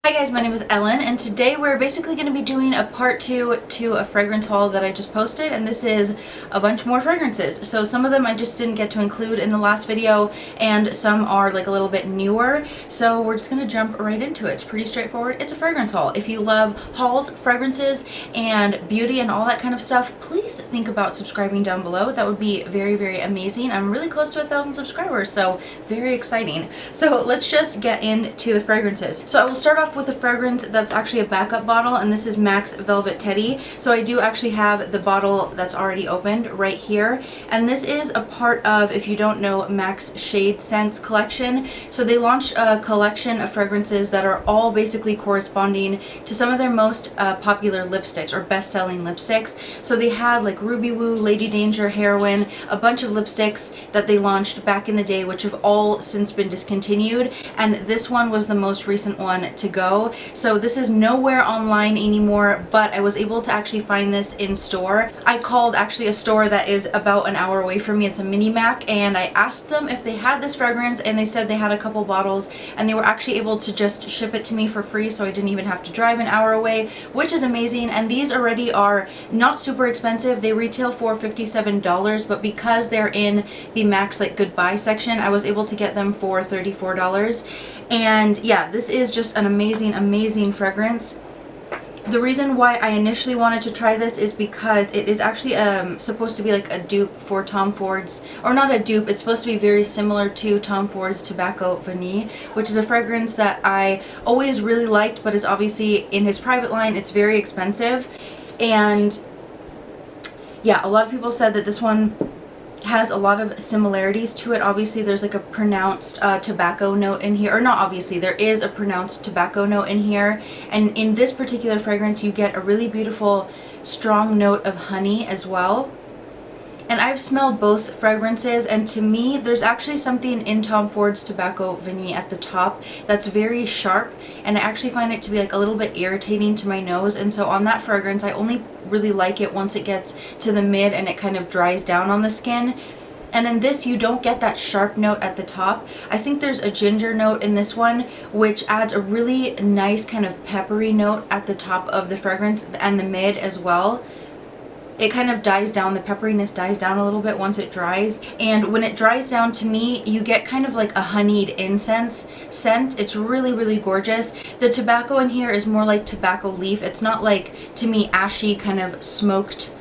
Hi guys, my name is Ellen, and today we're basically going to be doing a part 2 to a fragrance haul that I just posted, and this is a bunch more fragrances. So some of them I just didn't get to include in the last video, and some are like a little bit newer, so we're just going to jump right into it. It's pretty straightforward. It's a fragrance haul. If you love hauls, fragrances, and beauty and all that kind of stuff, please think about subscribing down below. That would be very, very amazing. I'm really close to 1,000 subscribers, so very exciting. So let's just get into the fragrances. So I will start off with a fragrance that's actually a backup bottle, and this is MAC's Velvet Teddy. So I do actually have the bottle that's already opened right here, and this is a part of, if you don't know, MAC's Shade Scents collection. So they launched a collection of fragrances that are all basically corresponding to some of their most popular lipsticks or best-selling lipsticks. So they had like Ruby Woo, Lady Danger, Heroin, a bunch of lipsticks that they launched back in the day, which have all since been discontinued, and this one was the most recent one to go. So this is nowhere online anymore, but I was able to actually find this in store. I called actually a store that is about an hour away from me. It's a mini Mac, and I asked them if they had this fragrance, and they said they had a couple bottles, and they were actually able to just ship it to me for free, so I didn't even have to drive an hour away, which is amazing. And these already are not super expensive. They retail for $57, but because they're in the Mac's like goodbye section, I was able to get them for $34. And yeah, this is just an amazing fragrance. The reason why I initially wanted to try this is because it is actually supposed to be like a dupe for Tom Ford's, or not a dupe, it's supposed to be very similar to Tom Ford's Tobacco Vanille, which is a fragrance that I always really liked, but is obviously in his private line. It's very expensive, and yeah, a lot of people said that this one has a lot of similarities to it. Obviously there's like a pronounced tobacco note in here, or not obviously, there is a pronounced tobacco note in here, and in this particular fragrance you get a really beautiful strong note of honey as well. And I've smelled both fragrances, and to me there's actually something in Tom Ford's Tobacco Vanille at the top that's very sharp, and I actually find it to be like a little bit irritating to my nose, and so on that fragrance I only really like it once it gets to the mid and it kind of dries down on the skin. And in this you don't get that sharp note at the top. I think there's a ginger note in this one, which adds a really nice kind of peppery note at the top of the fragrance and the mid as well. It kind of dies down, the pepperiness dies down a little bit once it dries, and when it dries down, to me you get kind of like a honeyed incense scent. It's really gorgeous. The tobacco in here is more like tobacco leaf. It's not like, to me, ashy kind of smoked,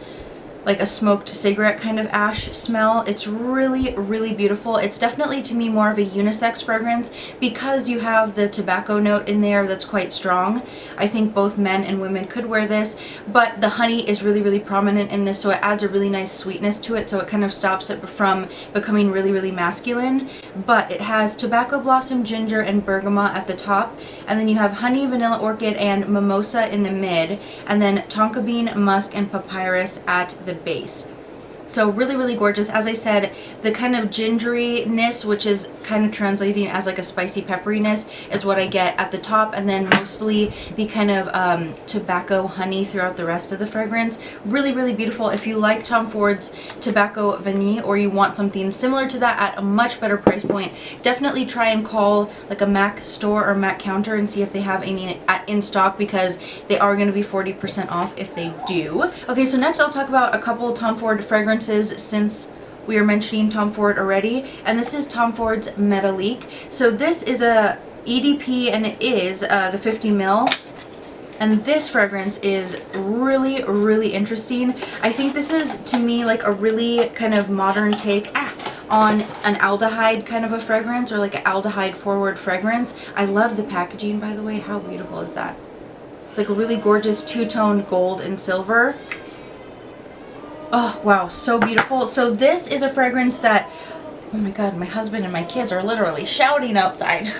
like a smoked cigarette kind of ash smell. It's really beautiful. It's definitely to me more of a unisex fragrance because you have the tobacco note in there that's quite strong. I think both men and women could wear this, but the honey is really prominent in this, so it adds a really nice sweetness to it, so it kind of stops it from becoming really masculine. But it has tobacco blossom, ginger, and bergamot at the top, and then you have honey, vanilla orchid, and mimosa in the mid, and then tonka bean, musk, and papyrus at the base. So really gorgeous. As I said, the kind of gingeriness, which is kind of translating as like a spicy pepperiness, is what I get at the top, and then mostly the kind of tobacco honey throughout the rest of the fragrance. Really beautiful. If you like Tom Ford's Tobacco Vanille, or you want something similar to that at a much better price point, definitely try and call like a MAC store or MAC counter and see if they have any in stock, because they are going to be 40% off if they do. Okay, so next I'll talk about a couple Tom Ford fragrances, since we are mentioning Tom Ford already, and this is Tom Ford's Métallique. So this is a EDP, and it is the 50 ml, and this fragrance is really interesting. I think this is, to me, like a really kind of modern take on an aldehyde kind of a fragrance, or like an aldehyde forward fragrance. I love the packaging, by the way. How beautiful is that? It's like a really gorgeous two-tone gold and silver. Oh wow, so beautiful. So this is a fragrance that, oh my god, my husband and my kids are literally shouting outside.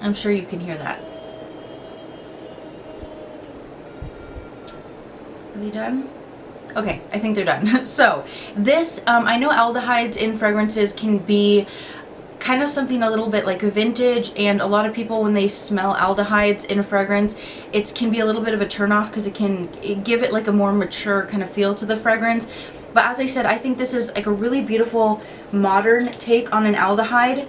I'm sure you can hear that. Are they done? Okay, I think they're done. So this, I know aldehydes in fragrances can be kind of something a little bit like vintage, and a lot of people, when they smell aldehydes in a fragrance, it can be a little bit of a turnoff because it can give it like a more mature kind of feel to the fragrance. But as I said, I think this is like a really beautiful modern take on an aldehyde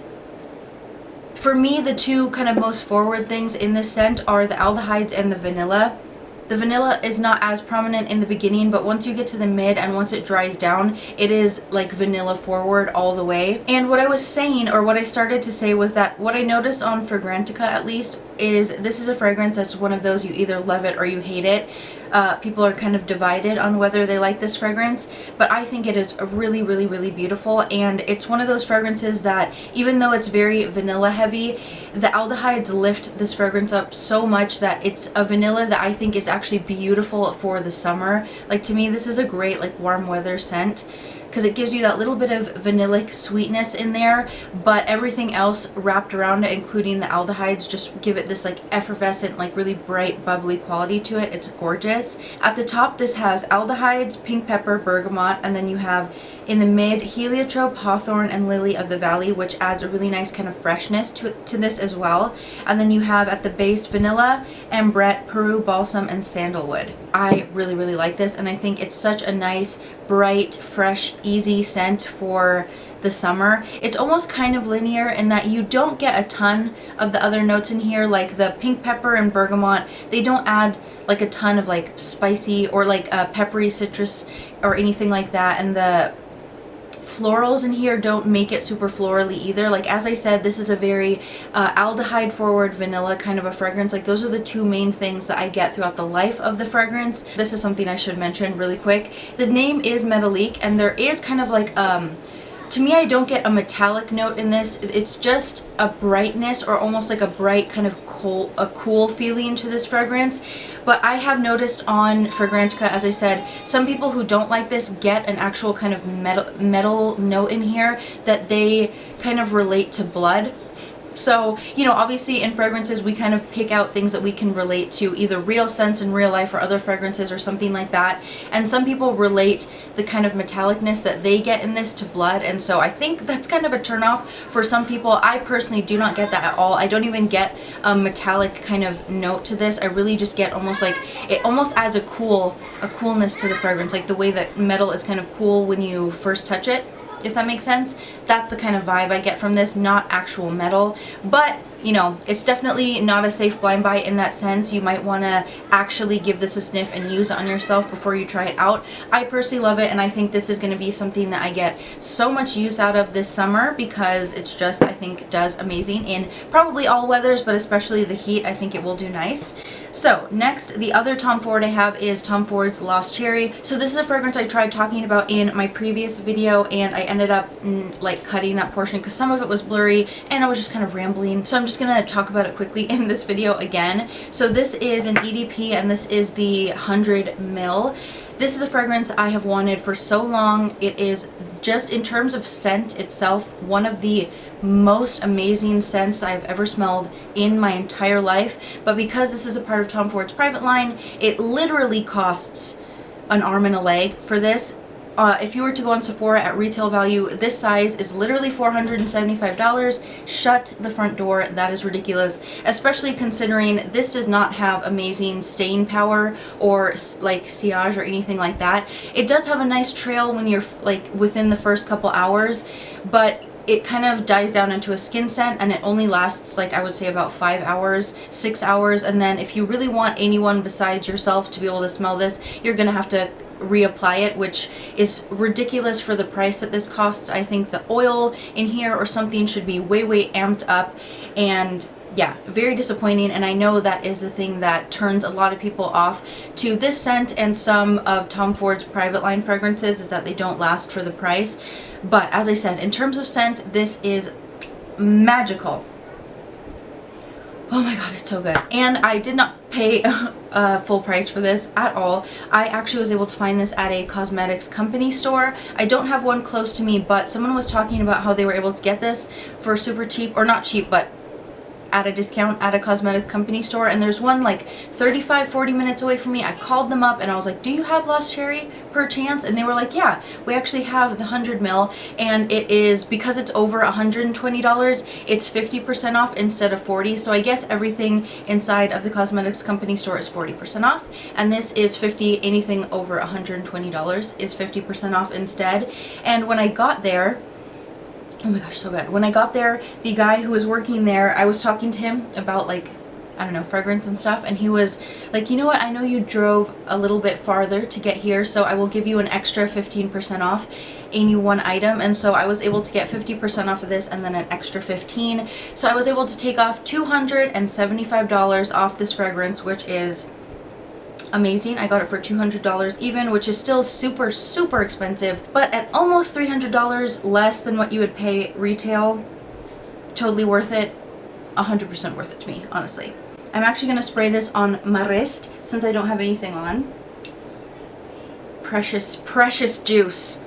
For me, the two kind of most forward things in this scent are the aldehydes and the vanilla. The vanilla is not as prominent in the beginning, but once you get to the mid and once it dries down, it is like vanilla forward all the way. And what I was saying, or what I started to say, was that what I noticed on Fragrantica at least is this is a fragrance that's one of those you either love it or you hate it. People are kind of divided on whether they like this fragrance, but I think it is really, really, really beautiful. And it's one of those fragrances that, even though it's very vanilla heavy, the aldehydes lift this fragrance up so much that it's a vanilla that I think is actually beautiful for the summer. Like, to me, this is a great like warm weather scent, because it gives you that little bit of vanillic sweetness in there, but everything else wrapped around it, including the aldehydes, just give it this like effervescent, like really bright, bubbly quality to it. It's gorgeous. At the top, this has aldehydes, pink pepper, bergamot, and then you have in the mid heliotrope, hawthorn, and lily of the valley, which adds a really nice kind of freshness to this as well. And then you have at the base vanilla, ambrette, Peru balsam, and sandalwood. I really, really like this, and I think it's such a nice, bright, fresh, easy scent for the summer. It's almost kind of linear in that you don't get a ton of the other notes in here, like the pink pepper and bergamot. They don't add like a ton of like spicy or like peppery citrus or anything like that, and the florals in here don't make it super florally either. Like, as I said, this is a very aldehyde forward vanilla kind of a fragrance. Like, those are the two main things that I get throughout the life of the fragrance. This is something I should mention really quick. The name is Métallique, and there is kind of like to me, I don't get a metallic note in this. It's just a brightness, or almost like a bright kind of cool feeling to this fragrance. But I have noticed on Fragrantica, as I said, some people who don't like this get an actual kind of metal note in here that they kind of relate to blood. So, you know, obviously in fragrances we kind of pick out things that we can relate to, either real scents in real life or other fragrances or something like that. And some people relate the kind of metallicness that they get in this to blood, and so I think that's kind of a turnoff for some people. I personally do not get that at all. I don't even get a metallic kind of note to this. I really just get almost like, it almost adds a coolness to the fragrance, like the way that metal is kind of cool when you first touch it, if that makes sense. That's the kind of vibe I get from this, not actual metal. But, you know, it's definitely not a safe blind buy in that sense. You might want to actually give this a sniff and use it on yourself before you try it out. I personally love it, and I think this is going to be something that I get so much use out of this summer, because it's just, I think, does amazing in probably all weathers, but especially the heat. I think it will do nice. So next, the other Tom Ford I have is Tom Ford's Lost Cherry. So this is a fragrance I tried talking about in my previous video, and I ended up like cutting that portion because some of it was blurry and I was just kind of rambling. So I'm just gonna talk about it quickly in this video again. So this is an EDP, and this is the 100 ml. This is a fragrance I have wanted for so long. It is just, in terms of scent itself, one of the most amazing scents that I've ever smelled in my entire life. But because this is a part of Tom Ford's private line, it literally costs an arm and a leg for this. If you were to go on Sephora at retail value, this size is literally $475. Shut the front door. That is ridiculous, especially considering this does not have amazing stain power or like sillage or anything like that. It does have a nice trail when you're like within the first couple hours, but it kind of dies down into a skin scent, and it only lasts, like, I would say about 5 hours, 6 hours. And then if you really want anyone besides yourself to be able to smell this, you're gonna have to reapply it, which is ridiculous for the price that this costs. I think the oil in here or something should be way amped up, and yeah, very disappointing. And I know that is the thing that turns a lot of people off to this scent and some of Tom Ford's private line fragrances, is that they don't last for the price. But as I said, in terms of scent, this is magical. Oh my god, it's so good. And I did not pay full price for this at all. I actually was able to find this at a cosmetics company store. I don't have one close to me, but someone was talking about how they were able to get this for super cheap, or not cheap, but at a discount at a cosmetic company store. And there's one like 35-40 minutes away from me. I called them up and I was like, do you have Lost Cherry per chance? And they were like, yeah, we actually have the 100 ml, and it is, because it's over $120, it's 50% off instead of 40. So I guess everything inside of the cosmetics company store is 40% off, and this is 50. Anything over $120 is 50% off instead. And when I got there, Oh my gosh, so good. When I got there, the guy who was working there, I was talking to him about like, I don't know, fragrance and stuff, and he was like, you know what, I know you drove a little bit farther to get here, so I will give you an extra 15% off any one item. And so I was able to get 50% off of this and then an extra 15. So I was able to take off $275 off this fragrance, which is amazing. I got it for $200 even, which is still super, super expensive, but at almost $300 less than what you would pay retail. Totally worth it. 100% worth it to me, honestly. I'm actually going to spray this on my wrist since I don't have anything on. Precious, precious juice.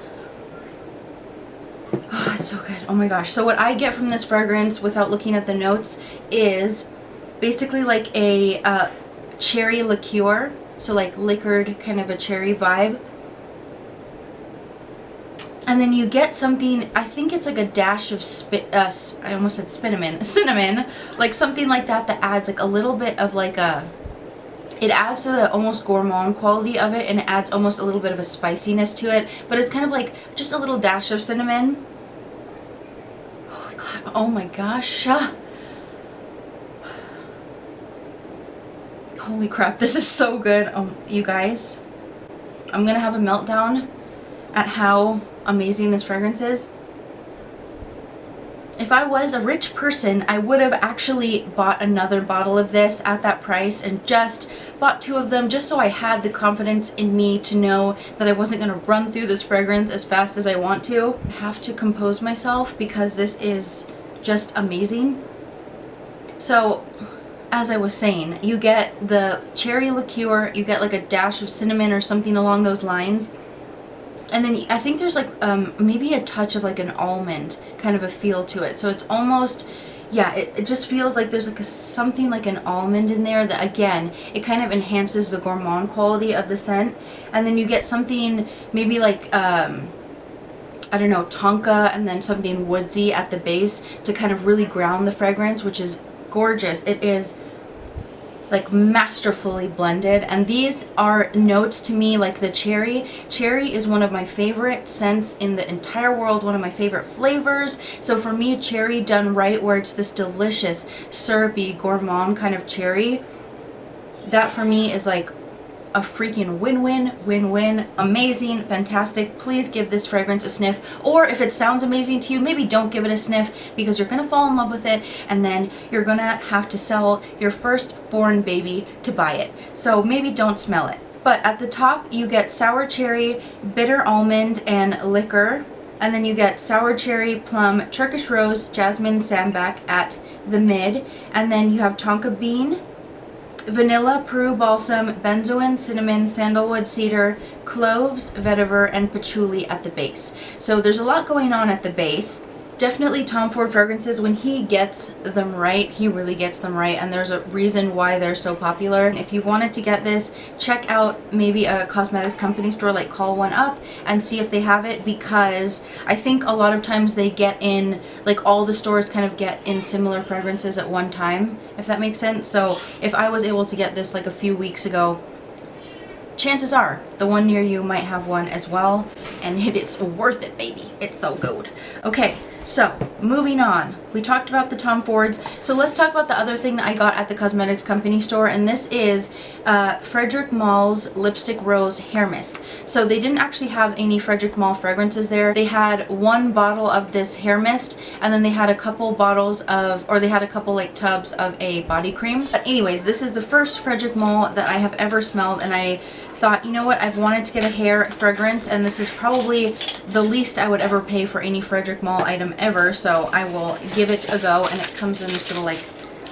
Oh, it's so good. Oh my gosh. So what I get from this fragrance without looking at the notes is basically like a cherry liqueur. So like liquored, kind of a cherry vibe. And then you get something, I think it's like a dash of I almost said cinnamon, like something like that adds like a little bit of like it adds to the almost gourmand quality of it, and it adds almost a little bit of a spiciness to it, but it's kind of like just a little dash of cinnamon. Holy crap, oh my gosh. Holy crap, this is so good. Oh, you guys, I'm gonna have a meltdown at how amazing this fragrance is. If I was a rich person, I would have actually bought another bottle of this at that price and just bought 2 of them just so I had the confidence in me to know that I wasn't going to run through this fragrance as fast as I want to. I have to compose myself because this is just amazing. So, as I was saying, you get the cherry liqueur, you get like a dash of cinnamon or something along those lines. And then I think there's like maybe a touch of like an almond kind of a feel to it. So it's almost, yeah, it just feels like there's like something like an almond in there that, again, it kind of enhances the gourmand quality of the scent. And then you get something maybe like, I don't know, tonka, and then something woodsy at the base to kind of really ground the fragrance, which is gorgeous. It is like masterfully blended, and these are notes to me like the cherry. Cherry is one of my favorite scents in the entire world, one of my favorite flavors. So for me, cherry done right, where it's this delicious syrupy gourmand kind of cherry, that for me is like a freaking win-win, win-win. Amazing, fantastic. Please give this fragrance a sniff, or if it sounds amazing to you, maybe don't give it a sniff, because you're gonna fall in love with it and then you're gonna have to sell your firstborn baby to buy it. So maybe don't smell it. But at the top you get sour cherry, bitter almond, and liquor, and then you get sour cherry, plum, Turkish rose, jasmine, sambac at the mid, and then you have tonka bean, vanilla, Peru balsam, benzoin, cinnamon, sandalwood, cedar, cloves, vetiver, and patchouli at the base. So there's a lot going on at the base. Definitely Tom Ford fragrances, when he gets them right, he really gets them right, and there's a reason why they're so popular. If you've wanted to get this, check out maybe a cosmetics company store, like call one up and see if they have it, because I think a lot of times they get in, like all the stores kind of get in similar fragrances at one time, if that makes sense. So if I was able to get this like a few weeks ago, chances are the one near you might have one as well, and it is worth it, baby. It's so good. Okay, so moving on. We talked about the Tom Fords, so let's talk about the other thing that I got at the cosmetics company store, and this is Frederic Malle's Lipstick Rose Hair Mist. So they didn't actually have any Frederic Malle fragrances there. They had 1 bottle of this hair mist, and then they had a couple bottles of, or they had a couple like tubs of a body cream. But anyways, this is the first Frederic Malle that I have ever smelled, and I thought, you know what, I've wanted to get a hair fragrance, and this is probably the least I would ever pay for any Frederic Malle item ever, so I will give it a go. And it comes in this little like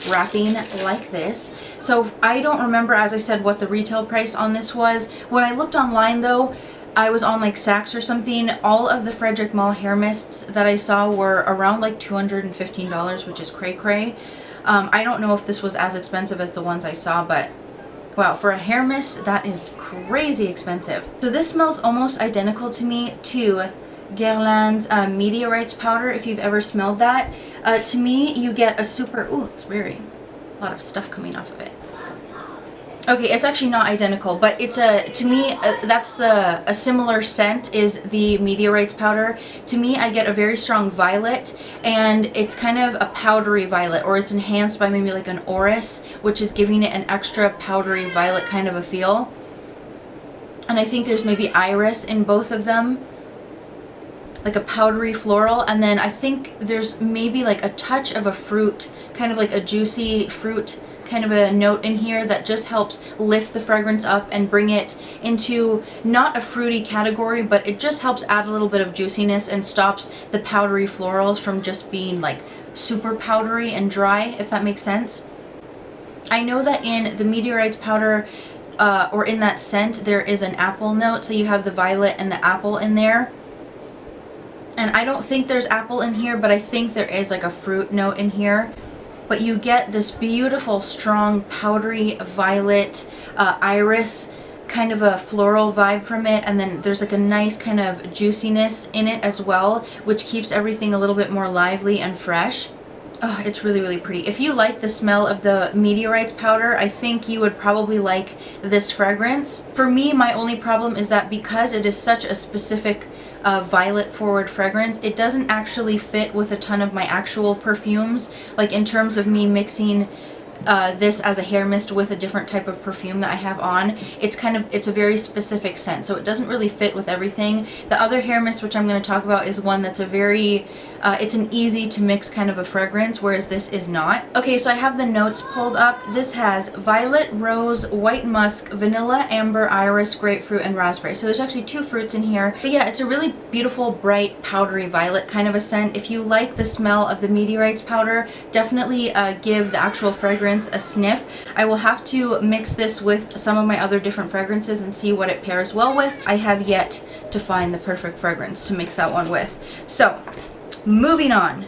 wrapping like this. So I don't remember, as I said, what the retail price on this was. When I looked online though, I was on like Saks or something, all of the Frederic Malle hair mists that I saw were around like $215, which is cray cray. I don't know if this was as expensive as the ones I saw, but wow, for a hair mist, that is crazy expensive. So this smells almost identical to me to Guerlain's Meteorites powder, if you've ever smelled that. To me, you get a super, ooh, it's very, a lot of stuff coming off of it. Okay, it's actually not identical, but it's to me, that's a similar scent is the Meteorites powder. To me, I get a very strong violet, and it's kind of a powdery violet, or it's enhanced by maybe like an orris, which is giving it an extra powdery violet kind of a feel. And I think there's maybe iris in both of them, like a powdery floral, and then I think there's maybe like a touch of a fruit, kind of like a juicy fruit kind of a note in here that just helps lift the fragrance up and bring it into not a fruity category, but it just helps add a little bit of juiciness and stops the powdery florals from just being like super powdery and dry, if that makes sense. I know that in the Meteorites powder, or in that scent, there is an apple note, so you have the violet and the apple in there. And I don't think there's apple in here, but I think there is like a fruit note in here. But you get this beautiful, strong, powdery violet, iris, kind of a floral vibe from it. And then there's like a nice kind of juiciness in it as well, which keeps everything a little bit more lively and fresh. Oh, it's really, really pretty. If you like the smell of the Meteorites powder, I think you would probably like this fragrance. For me, my only problem is that because it is such a specific violet forward fragrance, it doesn't actually fit with a ton of my actual perfumes. Like in terms of me mixing this as a hair mist with a different type of perfume that I have on, it's a very specific scent, so it doesn't really fit with everything. The other hair mist, which I'm going to talk about, is one that's a very it's an easy to mix kind of a fragrance, whereas this is not. Okay, so I have the notes pulled up. This has violet, rose, white musk, vanilla, amber, iris, grapefruit, and raspberry. So there's actually 2 fruits in here. But yeah, it's a really beautiful, bright, powdery violet kind of a scent. If you like the smell of the Meteorites powder, definitely give the actual fragrance a sniff. I will have to mix this with some of my other different fragrances and see what it pairs well with. I have yet to find the perfect fragrance to mix that one with. So, moving on.